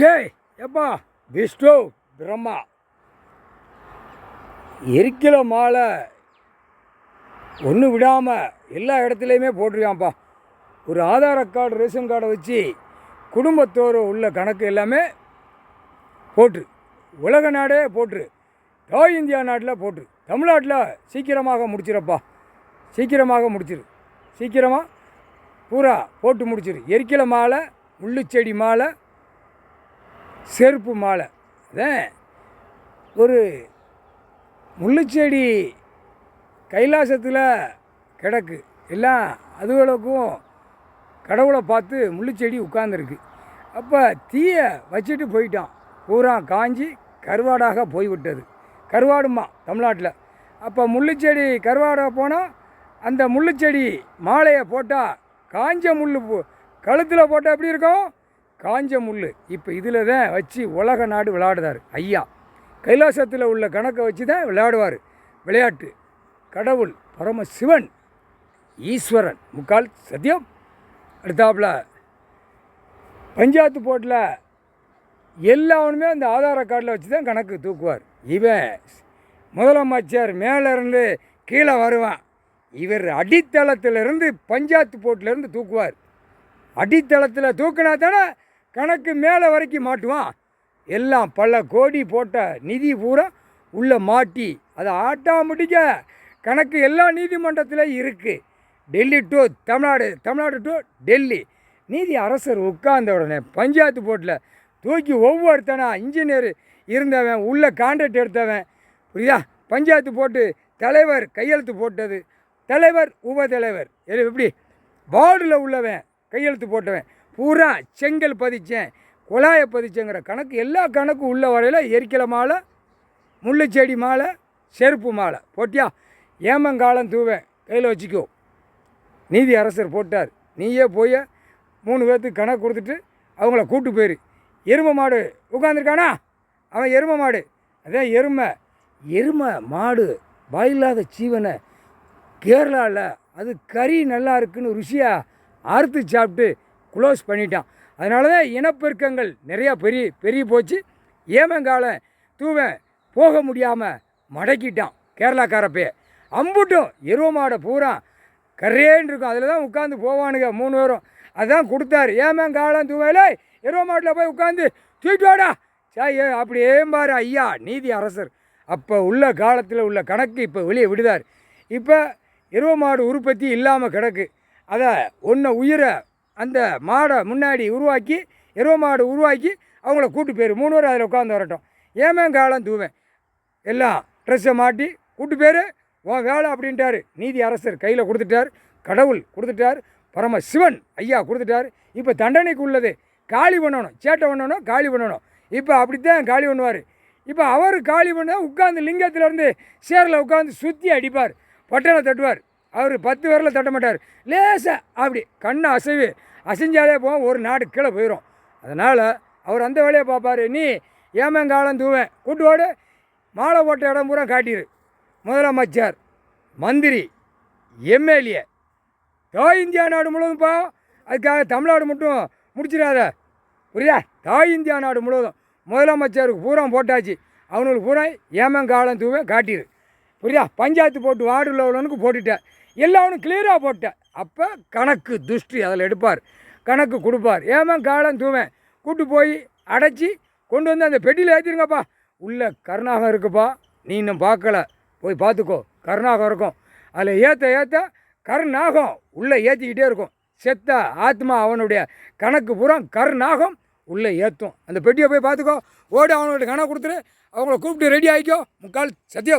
ஷே எப்பா விஷ்ணு பிரம்மா எரிக்கிற மாலை ஒன்று விடாமல் எல்லா இடத்துலையுமே போட்டிருக்கான்ப்பா. ஒரு ஆதார கார்டு ரேஷன் கார்டை வச்சு குடும்பத்தோடு உள்ள கணக்கு எல்லாமே போட்டு உலக நாடே போட்டு தாய் இந்தியா நாட்டில் போட்டு தமிழ்நாட்டில் சீக்கிரமாக முடிச்சிடப்பா. சீக்கிரமாக முடிச்சிரு, சீக்கிரமாக பூரா போட்டு முடிச்சிரு. எரிக்கலை மாலை, முள்ளுச்செடி மாலை, செருப்பு மாலை. அதான் ஒரு முள்ளுச்செடி கைலாசத்தில் கிடக்கு. எல்லாம் அதுகளுக்கும் கடவுளை பார்த்து முள்ளுச்செடி உட்கார்ந்துருக்கு. அப்போ தீயை வச்சுட்டு போயிட்டான். பூரா காஞ்சி கருவாடாக போய்விட்டது. கருவாடுமா தமிழ்நாட்டில். அப்போ முள்ளுச்செடி கருவாடாக போனால் அந்த முள்ளுச்செடி மாலையை போட்டால் காஞ்ச முள் கழுத்தில் போட்டால் எப்படி இருக்கும்? காஞ்ச முள். இப்போ இதில் தான் வச்சு உலக நாடு விளையாடுதார் ஐயா. கைலாசத்தில் உள்ள கணக்கை வச்சு தான் விளையாடுவார். விளையாட்டு கடவுள் பரமசிவன் ஈஸ்வரன் முக்கால் சத்தியம். அடுத்தாப்புல பஞ்சாயத்து போட்டில் எல்லாருமே அந்த ஆதார கார்டில் வச்சு தான் கணக்கு தூக்குவார். இவன் முதலமைச்சர் மேலேருந்து கீழே வருவான். இவர் அடித்தளத்திலிருந்து பஞ்சாயத்து போட்டிலேருந்து தூக்குவார். அடித்தளத்தில் தூக்கினா தானே கணக்கு மேலே வரைக்கும் மாட்டுவான். எல்லாம் பல கோடி போட்ட நிதி பூரா உள்ளே மாட்டி அதை ஆட்டாமட்டிக்க கணக்கு எல்லா நீதிமன்றத்தில் இருக்குது. Delhi to Tamil Nadu, Tamil Nadu to Delhi. நீதி அரசர் உட்கார்ந்த உடனே பஞ்சாயத்து போட்டில் தூக்கி ஒவ்வொருத்தனா இன்ஜினியர் இருந்தவன் உள்ள கான்ட்ராக்ட் எடுத்தவன் புரியுதா? பஞ்சாயத்து போட்டு தலைவர் கையெழுத்து போட்டது, தலைவர் உபதலைவர் எப்படி வார்டில் உள்ளவன் கையெழுத்து போட்டவன் பூரா செங்கல் பதிச்சேன், குழாயை பதிச்சேங்கிற கணக்கு எல்லா கணக்கும் உள்ள வரையில் எரிக்கலை மாலை, முள்ளுச்செடி மாலை, செருப்பு மாலை போட்டியா? ஏமங்காலம் தூவேன் கையில் வச்சுக்கோ. நீதி அரசர் போட்டார். நீயே போய் 3 பேர்த்துக்கு கணக்கு கொடுத்துட்டு அவங்கள கூப்பிட்டு போயிரு. எருமை மாடு உட்காந்துருக்கானா? அவன் எருமை மாடு. அதான் எருமை மாடு வாயில்லாத சீவனை கேரளாவில் அது கறி நல்லா இருக்குன்னு ருசியாக அறுத்து சாப்பிட்டு க்ளோஸ் பண்ணிட்டான். அதனால தான் இனப்பெருக்கங்கள் நிறையா பெரிய போச்சு. ஏமங்காலம் தூவன் போக முடியாமல் மடக்கிட்டான் கேரளாக்காரப்பே. அம்புட்டும் எருமை மாடை பூரா கரேன்னு இருக்கும். அதில் தான் உட்காந்து போவானுங்க 3 பேரும். அதுதான் கொடுத்தாரு. ஏமங்காலம் தூவையில் எருமை மாட்டில் போய் உட்காந்து தூக்கிட்டு வாடா சாய் அப்படியே பாரு ஐயா நீதி அரசர். அப்போ உள்ள காலத்தில் உள்ள கணக்கு இப்போ வெளியே விடுதார். இப்போ எருமை மாடு உற்பத்தி இல்லாமல் கிடக்கு. அதை உயிரை அந்த மாடை முன்னாடி உருவாக்கி எருமை மாடு உருவாக்கி அவங்கள கூட்டு போயிரு. 3 பேர் அதில் உட்காந்து வரட்டும். ஏமங்காலம் தூவேன் எல்லாம் ட்ரெஸ்ஸை மாட்டி கூட்டு போயிரு, உன் வேலை அப்படின்ட்டார். நீதி அரசர் கையில் கொடுத்துட்டார். கடவுள் கொடுத்துட்டார். பரமசிவன் ஐயா கொடுத்துட்டார். இப்போ தண்டனைக்கு உள்ளது காலி பண்ணணும், சேட்டை பண்ணணும், காலி பண்ணணும். இப்போ அப்படித்தான் காலி பண்ணுவார். இப்போ அவர் காலி பண்ண உட்காந்து லிங்கத்திலேருந்து சேரில் உட்காந்து சுற்றி அடிப்பார், பட்டனை தட்டுவார். அவர் 10 பேரில் தட்ட மாட்டார். லேசாக அப்படி கண்ணை அசைஞ்சாலே போவோம், ஒரு நாடு கீழே போயிடும். அதனால் அவர் அந்த வேலையை பார்ப்பார். நீ ஏமங்காலம் தூவேன் கூட்டுவாடு மாலை போட்ட இடம் பூரா காட்டிடு. முதலமைச்சர், மந்திரி, எம்எல்ஏ தாய் இந்தியா நாடு முழுவதும்ப்பா. அதுக்காக தமிழ்நாடு மட்டும் முடிச்சிடாத புரியுதா? தாய் இந்தியா நாடு முழுவதும் முதலமைச்சருக்கு பூரா போட்டாச்சு. அவனுக்கு பூரா ஏமங்காலம் தூவே காட்டிடு புரியுதா? பஞ்சாயத்து போட்டு வார்டில் உள்ளவனுக்கு போட்டுட்டேன். எல்லாவனும் கிளியராக போட்டேன். அப்போ கணக்கு துஷ்டி அதில் எடுப்பார், கணக்கு கொடுப்பார். ஏமங்காலம் தூவேன் கூட்டு போய் அடைச்சி கொண்டு வந்து அந்த பெட்டியில் ஏற்றிருங்கப்பா. உள்ள கருணாகம் இருக்குப்பா, நீ இன்னும் பார்க்கல, போய் பார்த்துக்கோ. கருணாகம் இருக்கும். அதில் ஏற்ற கருநாகம் உள்ளே ஏற்றிக்கிட்டே இருக்கும். செத்த ஆத்மா அவனுடைய கணக்கு பூரா கருநாகம் உள்ளே ஏற்றும். அந்த பெட்டியை போய் பார்த்துக்கோ. ஓடி அவனுடைய கணக்கு கொடுத்துட்டு அவங்கள கூப்பிட்டு ரெடி ஆகிக்கோ. முக்கால் சத்தியம்.